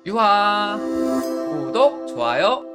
유하 구독 좋아요.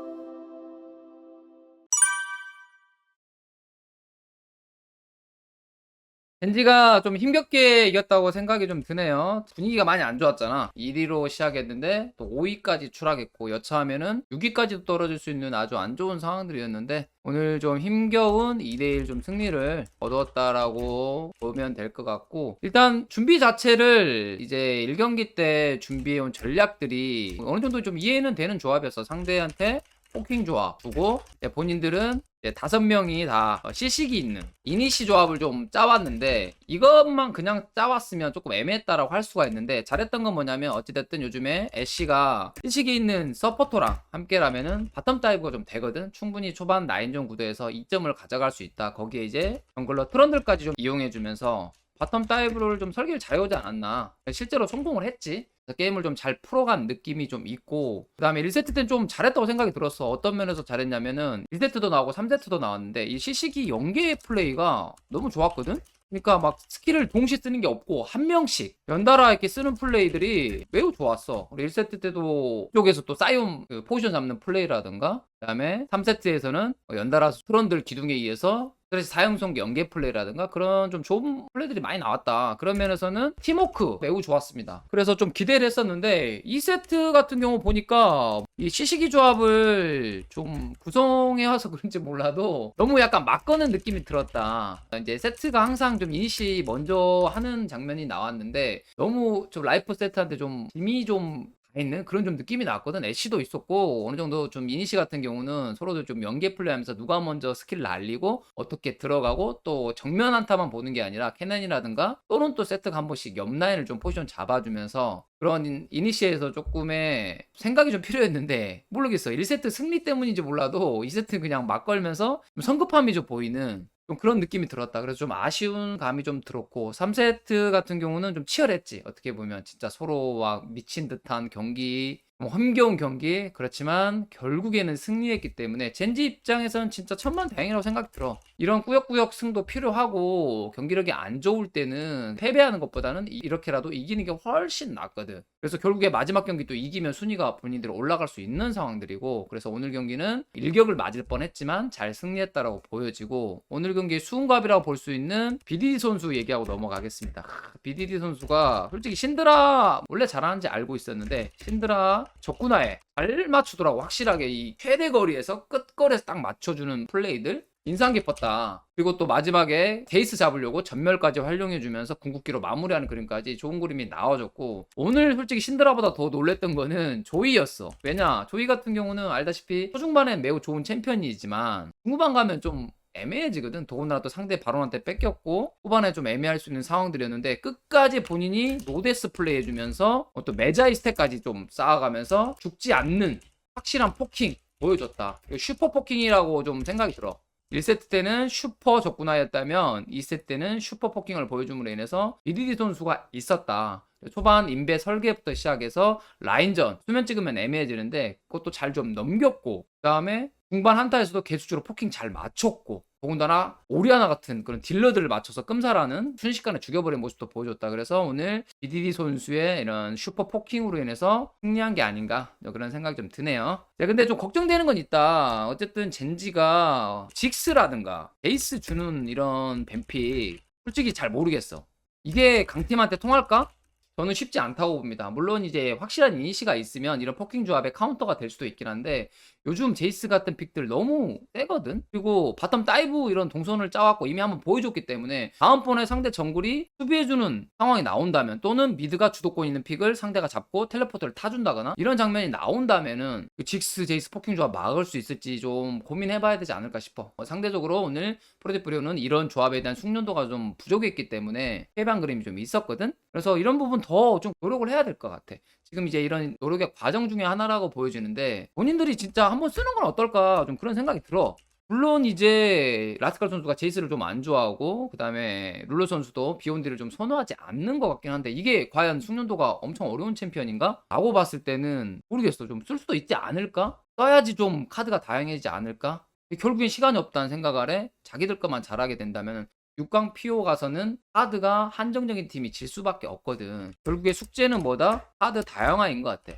젠지가 좀 힘겹게 이겼다고 생각이 좀 드네요. 분위기가 많이 안 좋았잖아. 1위로 시작했는데 또 5위까지 추락했고 여차하면은 6위까지도 떨어질 수 있는 아주 안 좋은 상황들이었는데 오늘 좀 힘겨운 2대1 좀 승리를 거두었다라고 보면 될 것 같고, 일단 준비 자체를 이제 1경기 때 준비해온 전략들이 어느 정도 좀 이해는 되는 조합이었어. 상대한테 포킹 조합 두고 본인들은 이제 5명이 다 시식이 있는 이니시 조합을 좀 짜왔는데, 이것만 그냥 짜왔으면 조금 애매했다라고 할 수가 있는데, 잘했던 건 뭐냐면 어찌됐든 요즘에 애쉬가 시식이 있는 서포터랑 함께라면은 바텀 다이브가 좀 되거든. 충분히 초반 라인전 구도에서 2점을 가져갈 수 있다. 거기에 이제 정글러 트런들까지 좀 이용해주면서 바텀 다이브를 좀 설계를 잘 해오지 않았나. 실제로 성공을 했지. 게임을 좀 잘 풀어간 느낌이 좀 있고, 그 다음에 1세트 때는 좀 잘했다고 생각이 들었어. 어떤 면에서 잘했냐면은 1세트도 나오고 3세트도 나왔는데 이 시식이 연계의 플레이가 너무 좋았거든. 그러니까 막 스킬을 동시에 쓰는 게 없고 한 명씩 연달아 이렇게 쓰는 플레이들이 매우 좋았어. 우리 1세트 때도 쪽에서 또 사이온 그 포지션 잡는 플레이라든가, 그 다음에 3세트에서는 연달아 트런들 기둥에 의해서 그래서 사형성 연계 플레이라든가 그런 좀 좋은 플레이들이 많이 나왔다. 그런 면에서는 팀워크 매우 좋았습니다. 그래서 좀 기대를 했었는데 2세트 같은 경우 보니까 이 시시기 조합을 좀 구성해 와서 그런지 몰라도 너무 약간 막 거는 느낌이 들었다. 이제 세트가 항상 좀 이니시 먼저 하는 장면이 나왔는데 너무 좀 라이프 세트한테 좀 힘이 좀 있는 그런 좀 느낌이 났거든. 애쉬도 있었고 어느 정도 좀 이니시 같은 경우는 서로들 좀 연계 플레이하면서 누가 먼저 스킬 날리고 어떻게 들어가고 또 정면 한타만 보는 게 아니라 캐넨이라든가 또는 또 세트가 한 번씩 옆 라인을 좀 포지션 잡아주면서 그런 이니시에서 조금의 생각이 좀 필요했는데, 모르겠어. 1세트 승리 때문인지 몰라도 2세트 그냥 막 걸면서 좀 성급함이 좀 보이는 좀 그런 느낌이 들었다. 그래서 좀 아쉬운 감이 좀 들었고, 3세트 같은 경우는 좀 치열했지. 어떻게 보면 진짜 서로 막 미친 듯한 경기, 뭐 힘겨운 경기. 그렇지만 결국에는 승리했기 때문에 젠지 입장에서는 진짜 천만다행이라고 생각이 들어. 이런 꾸역꾸역 승도 필요하고 경기력이 안 좋을 때는 패배하는 것보다는 이렇게라도 이기는 게 훨씬 낫거든. 그래서 결국에 마지막 경기 또 이기면 순위가 본인들이 올라갈 수 있는 상황들이고, 그래서 오늘 경기는 일격을 맞을 뻔했지만 잘 승리했다라고 보여지고, 오늘 경기의 수훈갑이라고 볼 수 있는 BDD 선수 얘기하고 넘어가겠습니다. BDD 선수가 솔직히 신드라 원래 잘하는지 알고 있었는데 신드라 적군화에 잘 맞추더라고. 확실하게 이 최대 거리에서 끝거리에서 딱 맞춰주는 플레이들 인상 깊었다. 그리고 또 마지막에 데이스 잡으려고 전멸까지 활용해주면서 궁극기로 마무리하는 그림까지 좋은 그림이 나와줬고, 오늘 솔직히 신드라보다 더 놀랬던 거는 조이였어. 왜냐, 조이 같은 경우는 알다시피 초중반에 매우 좋은 챔피언이지만 중후반 가면 좀 애매해지거든. 더군다나 또 상대 바론한테 뺏겼고 후반에 좀 애매할 수 있는 상황들이었는데 끝까지 본인이 노데스 플레이 해주면서 또 메자이 스택까지 좀 쌓아가면서 죽지 않는 확실한 포킹 보여줬다. 슈퍼 포킹이라고 좀 생각이 들어. 1세트 때는 슈퍼 적군화였다면 2세트 때는 슈퍼 포킹을 보여줌으로 인해서 BDD 선수가 있었다. 초반 인베 설계부터 시작해서 라인전 수면 찍으면 애매해지는데 그것도 잘 좀 넘겼고, 그 다음에 중반 한타에서도 개수주로 포킹 잘 맞췄고, 더군다나 오리아나 같은 그런 딜러들을 맞춰서 끔살하는 순식간에 죽여버린 모습도 보여줬다. 그래서 오늘 BDD 선수의 이런 슈퍼 포킹으로 인해서 승리한 게 아닌가 그런 생각이 좀 드네요. 근데 좀 걱정되는 건 있다. 어쨌든 젠지가 직스라든가 베이스 주는 이런 뱀픽 솔직히 잘 모르겠어. 이게 강팀한테 통할까? 저는 쉽지 않다고 봅니다. 물론 이제 확실한 이니시가 있으면 이런 포킹 조합의 카운터가 될 수도 있긴 한데 요즘 제이스 같은 픽들 너무 세거든. 그리고 바텀 다이브 이런 동선을 짜왔고 이미 한번 보여줬기 때문에 다음번에 상대 정글이 수비해주는 상황이 나온다면, 또는 미드가 주도권 있는 픽을 상대가 잡고 텔레포트를 타준다거나 이런 장면이 나온다면은 그 직스 제이스 포킹 조합 막을 수 있을지 좀 고민해봐야 되지 않을까 싶어. 상대적으로 오늘 프로젝트 브리오는 이런 조합에 대한 숙련도가 좀 부족했기 때문에 패배한 그림이 좀 있었거든. 그래서 이런 부분 더 좀 노력을 해야 될 것 같아. 지금 이제 이런 노력의 과정 중에 하나라고 보여지는데 본인들이 진짜 한번 쓰는 건 어떨까 좀 그런 생각이 들어. 물론 이제 라스칼 선수가 제이스를 좀 안 좋아하고 그 다음에 룰러 선수도 비욘디를 좀 선호하지 않는 것 같긴 한데, 이게 과연 숙련도가 엄청 어려운 챔피언인가? 라고 봤을 때는 모르겠어. 좀 쓸 수도 있지 않을까? 써야지 좀 카드가 다양해지지 않을까? 결국엔 시간이 없다는 생각 아래 자기들 것만 잘하게 된다면 6강 PO 가서는 카드가 한정적인 팀이 질 수밖에 없거든. 결국에 숙제는 뭐다? 카드 다양화인 것 같아.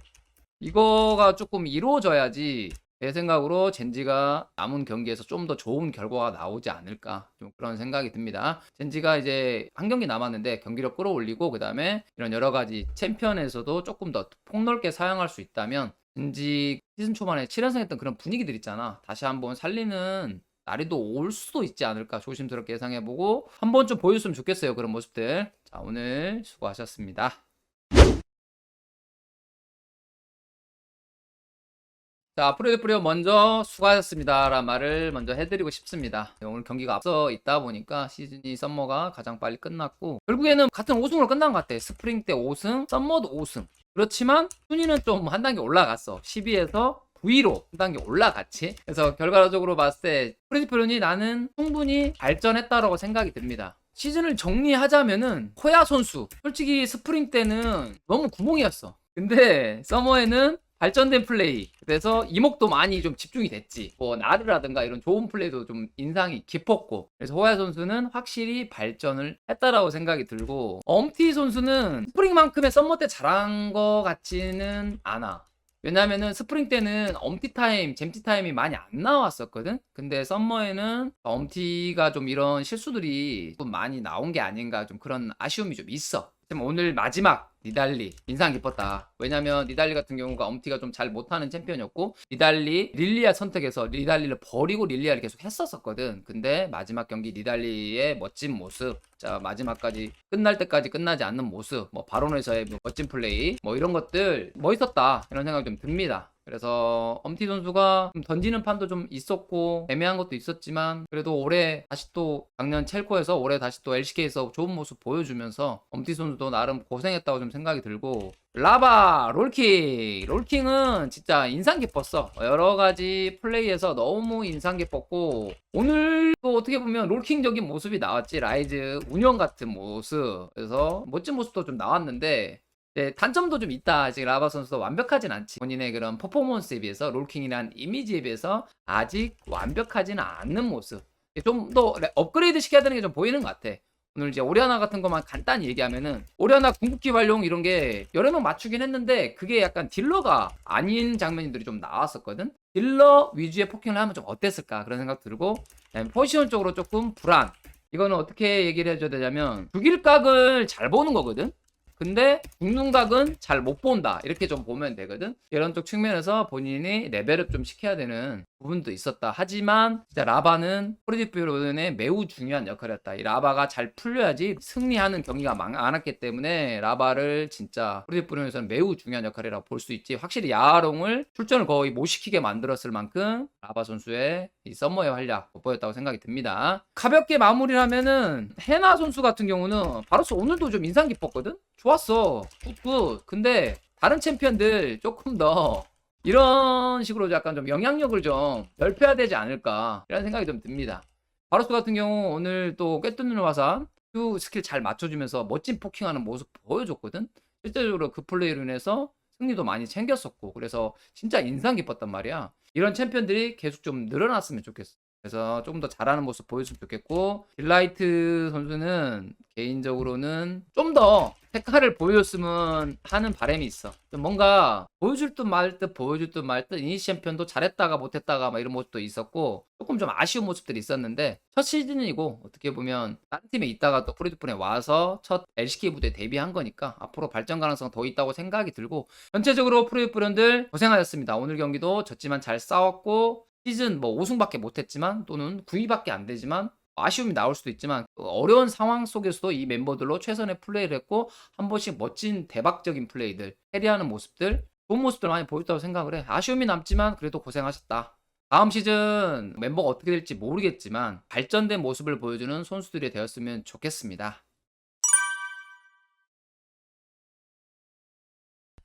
이거가 조금 이루어져야지 내 생각으로 젠지가 남은 경기에서 좀 더 좋은 결과가 나오지 않을까, 좀 그런 생각이 듭니다. 젠지가 이제 한 경기 남았는데 경기력 끌어올리고 그 다음에 이런 여러 가지 챔피언에서도 조금 더 폭넓게 사용할 수 있다면 젠지 시즌 초반에 7연승 했던 그런 분위기들 있잖아, 다시 한번 살리는 날이 또 올 수도 있지 않을까 조심스럽게 예상해보고 한번 좀 보여줬으면 좋겠어요, 그런 모습들. 자, 오늘 수고하셨습니다. 자, 프로데프리오 먼저 수고하셨습니다 라는 말을 먼저 해드리고 싶습니다. 오늘 경기가 앞서 있다 보니까 시즌이 썸머가 가장 빨리 끝났고 결국에는 같은 5승으로 끝난 것 같아. 스프링 때 5승, 썸머도 5승. 그렇지만 순위는 좀 한 단계 올라갔어. 12에서 9위로 한 단계 올라갔지. 그래서 결과적으로 봤을 때 프로데프리오니 나는 충분히 발전했다라고 생각이 듭니다. 시즌을 정리하자면은 코야 선수 솔직히 스프링 때는 너무 구멍이었어. 근데 서머에는 발전된 플레이, 그래서 이목도 많이 좀 집중이 됐지. 뭐 나르라든가 이런 좋은 플레이도 좀 인상이 깊었고, 그래서 호야 선수는 확실히 발전을 했다라고 생각이 들고, 엄티 선수는 스프링만큼의 썸머 때 잘한 것 같지는 않아. 왜냐면은 스프링 때는 엄티 타임, 잼티 타임이 많이 안 나왔었거든. 근데 썸머에는 엄티가 좀 이런 실수들이 좀 많이 나온 게 아닌가, 좀 그런 아쉬움이 좀 있어. 오늘 마지막 니달리 인상 깊었다. 왜냐면 니달리 같은 경우가 엄티가 좀 잘 못하는 챔피언이었고, 니달리 릴리아 선택해서 니달리를 버리고 릴리아를 계속 했었거든. 근데 마지막 경기 니달리의 멋진 모습, 자 마지막까지 끝날 때까지 끝나지 않는 모습, 뭐 바론에서의 멋진 플레이, 뭐 이런 것들 멋있었다 이런 생각이 좀 듭니다. 그래서 엄티 선수가 좀 던지는 판도 좀 있었고 애매한 것도 있었지만 그래도 올해 다시 또 작년 첼코에서 올해 다시 또 LCK에서 좋은 모습 보여주면서 엄티 선수도 나름 고생했다고 좀 생각이 들고, 라바 롤킹은 진짜 인상 깊었어. 여러 가지 플레이에서 너무 인상 깊었고 오늘도 어떻게 보면 롤킹적인 모습이 나왔지. 라이즈 운영 같은 모습, 그래서 멋진 모습도 좀 나왔는데 단점도 좀 있다. 아직 라바 선수도 완벽하진 않지. 본인의 그런 퍼포먼스에 비해서, 롤킹이란 이미지에 비해서 아직 완벽하지는 않는 모습. 좀 더 업그레이드 시켜야 되는 게 좀 보이는 것 같아. 오늘 이제 오리아나 같은 것만 간단히 얘기하면은, 오리아나 궁극기 활용 이런 게 여러 명 맞추긴 했는데 그게 약간 딜러가 아닌 장면들이 좀 나왔었거든. 딜러 위주의 포킹을 하면 좀 어땠을까 그런 생각 들고, 포지션 쪽으로 조금 불안. 이거는 어떻게 얘기를 해줘야 되냐면 죽일 각을 잘 보는 거거든. 근데 죽는 각은 잘 못 본다, 이렇게 좀 보면 되거든. 이런 쪽 측면에서 본인이 레벨업 좀 시켜야 되는 부분도 있었다. 하지만 진짜 라바는 프로디프로는 매우 중요한 역할이었다. 이 라바가 잘 풀려야지 승리하는 경기가 많았기 때문에 라바를 진짜 프로디프로에서는 매우 중요한 역할이라고 볼 수 있지. 확실히 야하롱을 출전을 거의 못 시키게 만들었을 만큼 라바 선수의 이 썸머의 활약 돋보였다고 생각이 듭니다. 가볍게 마무리를 하면은 해나 선수 같은 경우는 바로스 오늘도 좀 인상 깊었거든. 좋았어. 굿. 근데 다른 챔피언들 조금 더 이런 식으로 약간 좀 영향력을 좀 넓혀야 되지 않을까 이런 생각이 좀 듭니다. 바로스 같은 경우 오늘 또 꿰뚫는 화산 그 스킬 잘 맞춰주면서 멋진 포킹하는 모습 보여줬거든. 실제적으로 그 플레이로 인해서 승리도 많이 챙겼었고, 그래서 진짜 인상 깊었단 말이야. 이런 챔피언들이 계속 좀 늘어났으면 좋겠어. 그래서 조금 더 잘하는 모습 보여줬으면 좋겠고, 딜라이트 선수는 개인적으로는 좀 더 색깔을 보여줬으면 하는 바람이 있어. 좀 뭔가 보여줄 듯 말 듯 이니시 챔피언도 잘했다가 못했다가 막 이런 모습도 있었고 조금 좀 아쉬운 모습들이 있었는데, 첫 시즌이고 어떻게 보면 다른 팀에 있다가 또 프로듀프에 와서 첫 LCK 무대에 데뷔한 거니까 앞으로 발전 가능성 더 있다고 생각이 들고, 전체적으로 프로듀프런들 고생하셨습니다. 오늘 경기도 졌지만 잘 싸웠고 시즌 뭐 5승밖에 못했지만 또는 9위밖에 안 되지만 아쉬움이 나올 수도 있지만 어려운 상황 속에서도 이 멤버들로 최선의 플레이를 했고 한 번씩 멋진 대박적인 플레이들, 캐리하는 모습들, 좋은 모습들 많이 보였다고 생각을 해. 아쉬움이 남지만 그래도 고생하셨다. 다음 시즌 멤버가 어떻게 될지 모르겠지만 발전된 모습을 보여주는 선수들이 되었으면 좋겠습니다.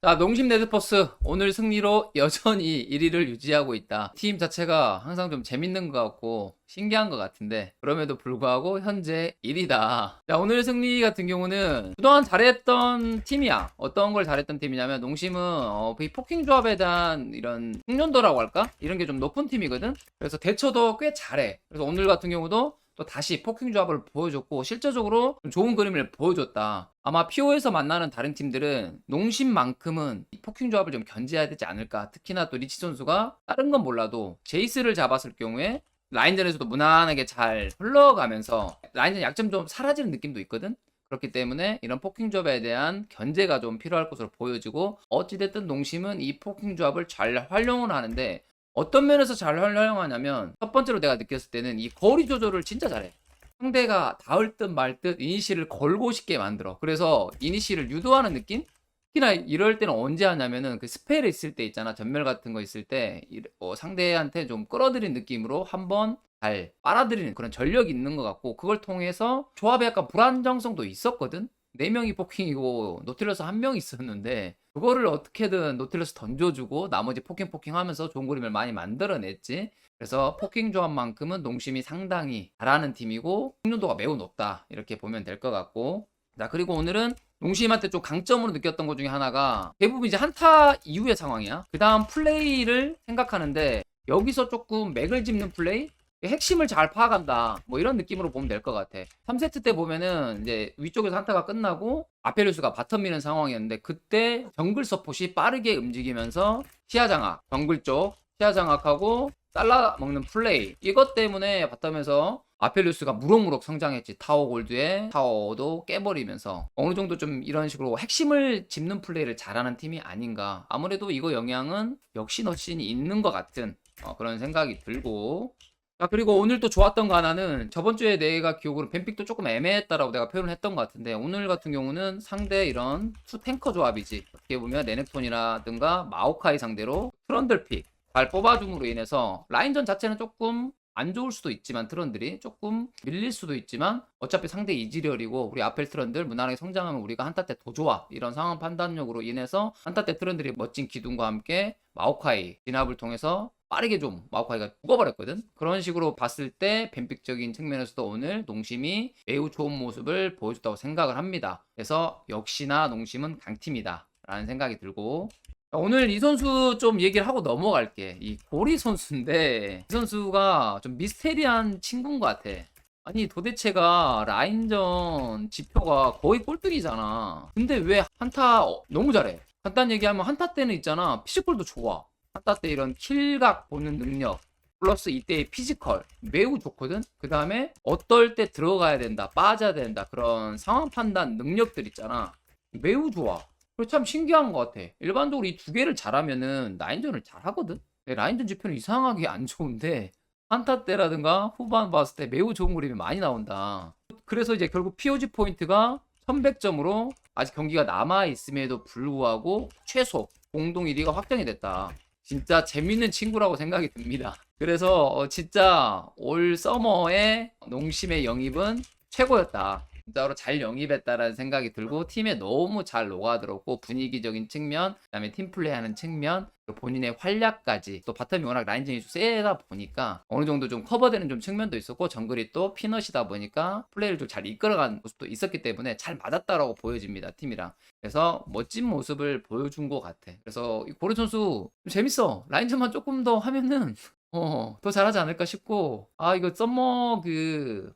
자, 농심 레드포스 오늘 승리로 여전히 1위를 유지하고 있다. 팀 자체가 항상 좀 재밌는 것 같고 신기한 것 같은데 그럼에도 불구하고 현재 1위다. 자, 오늘 승리 같은 경우는 그동안 잘했던 팀이야. 어떤 걸 잘했던 팀이냐면 농심은 이 포킹 조합에 대한 이런 숙련도라고 할까? 이런 게 좀 높은 팀이거든. 그래서 대처도 꽤 잘해. 그래서 오늘 같은 경우도 또 다시 포킹 조합을 보여줬고 실질적으로 좀 좋은 그림을 보여줬다. 아마 PO에서 만나는 다른 팀들은 농심만큼은 이 포킹 조합을 좀 견제해야 되지 않을까. 특히나 또 리치 선수가 다른 건 몰라도 제이스를 잡았을 경우에 라인전에서도 무난하게 잘 흘러가면서 라인전 약점 좀 사라지는 느낌도 있거든. 그렇기 때문에 이런 포킹 조합에 대한 견제가 좀 필요할 것으로 보여지고, 어찌됐든 농심은 이 포킹 조합을 잘 활용을 하는데 어떤 면에서 잘 활용하냐면, 첫 번째로 내가 느꼈을 때는 이 거리 조절을 진짜 잘해. 상대가 닿을 듯 말 듯 이니시를 걸고 싶게 만들어. 그래서 이니시를 유도하는 느낌? 특히나 이럴 때는 언제 하냐면은 그 스펠 있을 때 있잖아. 전멸 같은 거 있을 때 상대한테 좀 끌어들인 느낌으로 한번 잘 빨아들이는 그런 전력이 있는 것 같고, 그걸 통해서 조합에 약간 불안정성도 있었거든. 4명이 포킹이고 노틸러스 1명 있었는데 그거를 어떻게든 노틸러스 던져주고 나머지 포킹 하면서 좋은 그림을 많이 만들어냈지. 그래서 포킹 조합만큼은 농심이 상당히 잘하는 팀이고 승률도가 매우 높다, 이렇게 보면 될 것 같고. 자, 그리고 오늘은 농심한테 좀 강점으로 느꼈던 것 중에 하나가 대부분 이제 한타 이후의 상황이야. 그 다음 플레이를 생각하는데 여기서 조금 맥을 짚는 플레이? 핵심을 잘 파악한다, 뭐 이런 느낌으로 보면 될 것 같아. 3세트 때 보면은 이제 위쪽에서 한타가 끝나고 아펠리우스가 바텀 미는 상황이었는데, 그때 정글 서폿이 빠르게 움직이면서 시야 장악, 정글 쪽 시야 장악하고 잘라 먹는 플레이, 이것 때문에 바텀에서 아펠리우스가 무럭무럭 성장했지. 타워 골드에 타워도 깨버리면서 어느 정도 좀 이런 식으로 핵심을 짚는 플레이를 잘하는 팀이 아닌가. 아무래도 이거 영향은 역시 너신이 있는 것 같은 그런 생각이 들고. 자, 그리고 오늘 또 좋았던 거 하나는, 저번 주에 내가 기억으로 뱀픽도 조금 애매했다라고 내가 표현을 했던 것 같은데, 오늘 같은 경우는 상대 이런 투 탱커 조합이지. 어떻게 보면 레넥톤이라든가 마오카이 상대로 트런들 픽 잘 뽑아줌으로 인해서 라인전 자체는 조금 안 좋을 수도 있지만, 트런들이 조금 밀릴 수도 있지만 어차피 상대 이지리얼이고 우리 아펠 트런들 무난하게 성장하면 우리가 한타 때 더 좋아, 이런 상황 판단력으로 인해서 한타 때 트런들이 멋진 기둥과 함께 마오카이 진압을 통해서 빠르게 좀 마오카이가 죽어버렸거든. 그런 식으로 봤을 때 뱀픽적인 측면에서도 오늘 농심이 매우 좋은 모습을 보여줬다고 생각을 합니다. 그래서 역시나 농심은 강팀이다 라는 생각이 들고, 오늘 이 선수 좀 얘기를 하고 넘어갈게. 이 고리 선수인데, 이 선수가 좀 미스테리한 친구인 것 같아. 아니 도대체가 라인전 지표가 거의 꼴등이잖아. 근데 왜 한타 너무 잘해. 간단 얘기하면 한타 때는 있잖아, 피지컬도 좋아. 한타 때 이런 킬각 보는 능력 플러스 이때의 피지컬 매우 좋거든. 그 다음에 어떨 때 들어가야 된다, 빠져야 된다, 그런 상황 판단 능력들 있잖아, 매우 좋아. 그리고 참 신기한 것 같아. 일반적으로 이 두 개를 잘하면은 라인전을 잘하거든. 라인전 지표는 이상하게 안 좋은데 한타 때라든가 후반 봤을 때 매우 좋은 그림이 많이 나온다. 그래서 이제 결국 POG 포인트가 1100점으로 아직 경기가 남아있음에도 불구하고 최소 공동 1위가 확정이 됐다. 진짜 재밌는 친구라고 생각이 듭니다. 그래서 진짜 올 서머의 농심의 영입은 최고였다. 진짜로 잘 영입했다라는 생각이 들고, 팀에 너무 잘 녹아들었고, 분위기적인 측면, 그다음에 팀플레이하는 측면, 본인의 활약까지, 또 바텀이 워낙 라인전이 좀 세다 보니까 어느 정도 좀 커버되는 좀 측면도 있었고, 정글이 또 피넛이다 보니까 플레이를 좀 잘 이끌어간 모습도 있었기 때문에 잘 맞았다라고 보여집니다, 팀이랑. 그래서 멋진 모습을 보여준 것 같아. 그래서 이 고르 선수 좀 재밌어. 라인전만 조금 더 하면은 더 잘하지 않을까 싶고, 이거 썸머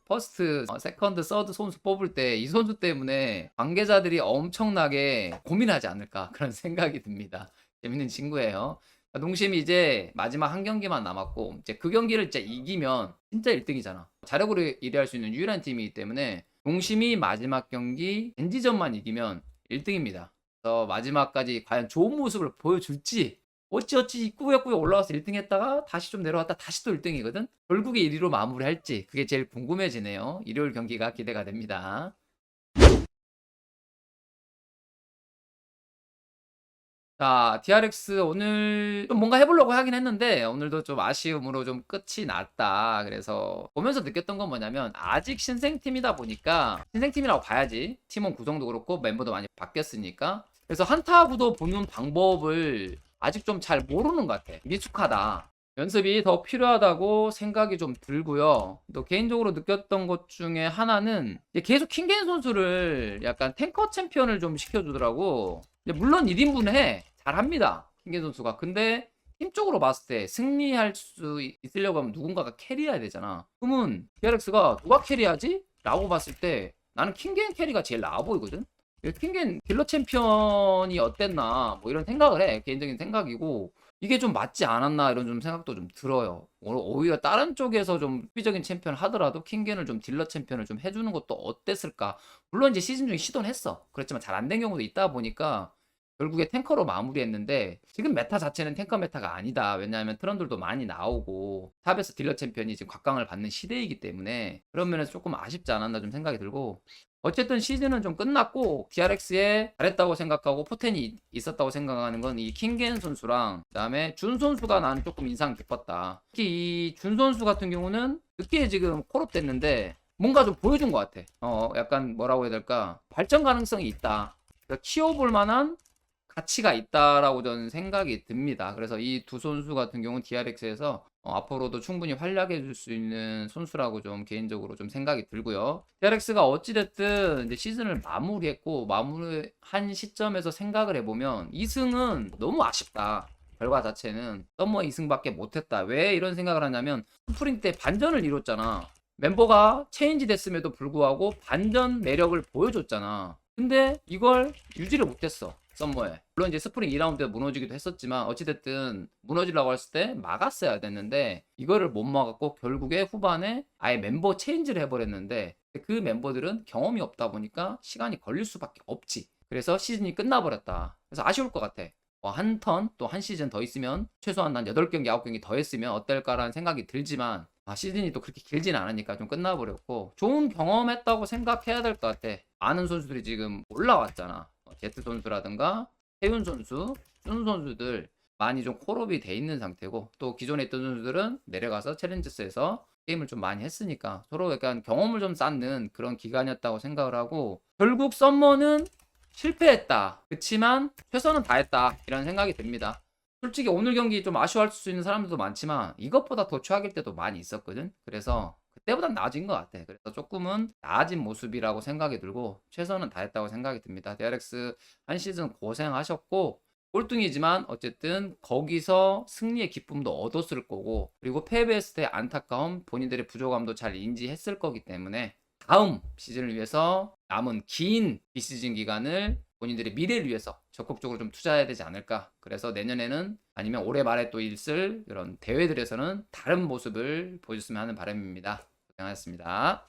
퍼스트, 세컨드, 서드 선수 뽑을 때 이 선수 때문에 관계자들이 엄청나게 고민하지 않을까, 그런 생각이 듭니다. 재밌는 친구예요. 농심이 이제 마지막 한 경기만 남았고, 이제 그 경기를 진짜 이기면 진짜 1등이잖아. 자력으로 1위 할 수 있는 유일한 팀이기 때문에 농심이 마지막 경기 젠지전만 이기면 1등입니다. 그래서 마지막까지 과연 좋은 모습을 보여줄지, 어찌어찌 꾸역꾸역 올라와서 1등 했다가 다시 좀 내려왔다 다시 또 1등이거든. 결국에 1위로 마무리할지, 그게 제일 궁금해지네요. 일요일 경기가 기대가 됩니다. 자, DRX 오늘 좀 뭔가 해보려고 하긴 했는데 오늘도 좀 아쉬움으로 좀 끝이 났다. 그래서 보면서 느꼈던 건 뭐냐면, 아직 신생팀이다 보니까, 신생팀이라고 봐야지, 팀원 구성도 그렇고 멤버도 많이 바뀌었으니까. 그래서 한타 구도 보는 방법을 아직 좀 잘 모르는 것 같아. 미숙하다. 연습이 더 필요하다고 생각이 좀 들고요. 또 개인적으로 느꼈던 것 중에 하나는 계속 킹겐 선수를 약간 탱커 챔피언을 좀 시켜주더라고. 물론 1인분 해. 잘합니다, 킹겐 선수가. 근데 팀적으로 봤을 때 승리할 수 있으려고 하면 누군가가 캐리해야 되잖아. 그러면 DRX가 누가 캐리하지? 라고 봤을 때 나는 킹겐 캐리가 제일 나아 보이거든. 킹겐 딜러 챔피언이 어땠나 뭐 이런 생각을 해. 개인적인 생각이고 이게 좀 맞지 않았나 이런 좀 생각도 좀 들어요. 오히려 다른 쪽에서 좀 수비적인 챔피언 하더라도 킹겐을 좀 딜러 챔피언을 좀 해주는 것도 어땠을까. 물론 이제 시즌 중에 시도는 했어. 그렇지만 잘 안 된 경우도 있다 보니까 결국에 탱커로 마무리했는데 지금 메타 자체는 탱커 메타가 아니다. 왜냐하면 트런들도 많이 나오고 탑에서 딜러 챔피언이 지금 곽강을 받는 시대이기 때문에 그런 면에서 조금 아쉽지 않았나 좀 생각이 들고 어쨌든 시즌은 좀 끝났고 DRX에 잘했다고 생각하고 포텐이 있었다고 생각하는 건 이 킹겐 선수랑 그다음에 준 선수가 나는 조금 인상 깊었다. 특히 이 준 선수 같은 경우는 늦게 지금 콜업 됐는데 뭔가 좀 보여준 것 같아. 약간 뭐라고 해야 될까? 발전 가능성이 있다. 그러니까 키워볼 만한 가치가 있다라고 저는 생각이 듭니다. 그래서 이 두 선수 같은 경우는 DRX에서 앞으로도 충분히 활약해 줄 수 있는 선수라고 좀 개인적으로 좀 생각이 들고요. DRX가 어찌됐든 이제 시즌을 마무리했고 마무리한 시점에서 생각을 해보면 2승은 너무 아쉽다. 결과 자체는 썸머 2승밖에 못했다. 왜 이런 생각을 하냐면 스프링 때 반전을 이뤘잖아. 멤버가 체인지 됐음에도 불구하고 반전 매력을 보여줬잖아. 근데 이걸 유지를 못했어. 썸머에. 물론 이제 스프링 2라운드에 무너지기도 했었지만 어찌됐든 무너지려고 했을 때 막았어야 됐는데 이거를 못 막았고 결국에 후반에 아예 mem버 체인지를 해버렸는데 그 멤버들은 경험이 없다 보니까 시간이 걸릴 수밖에 없지. 그래서 시즌이 끝나버렸다. 그래서 아쉬울 것 같아. 한 턴 또 한 시즌 더 있으면 최소한 난 8경기 9경기 더 했으면 어떨까라는 생각이 들지만 시즌이 또 그렇게 길진 않으니까 좀 끝나버렸고 좋은 경험했다고 생각해야 될 것 같아. 많은 선수들이 지금 올라왔잖아. 제트 선수라든가 태윤 선수, 쭌 선수들 많이 좀 콜업이 돼 있는 상태고 또 기존에 있던 선수들은 내려가서 챌린저스에서 게임을 좀 많이 했으니까 서로 약간 경험을 좀 쌓는 그런 기간이었다고 생각을 하고 결국 썸머는 실패했다. 그치만 최선은 다했다. 이런 생각이 듭니다. 솔직히 오늘 경기 좀 아쉬워할 수 있는 사람들도 많지만 이것보다 더 최악일 때도 많이 있었거든. 그래서 그때보단 나아진 것 같아. 그래서 조금은 나아진 모습이라고 생각이 들고 최선은 다했다고 생각이 듭니다. DRX 한 시즌 고생하셨고 꼴등이지만 어쨌든 거기서 승리의 기쁨도 얻었을 거고 그리고 패배했을 때 안타까움 본인들의 부족함도 잘 인지했을 거기 때문에 다음 시즌을 위해서 남은 긴 비시즌 기간을 본인들의 미래를 위해서 적극적으로 좀 투자해야 되지 않을까. 그래서 내년에는 아니면 올해 말에 또 있을 이런 대회들에서는 다른 모습을 보여줬으면 하는 바람입니다. 고생하셨습니다.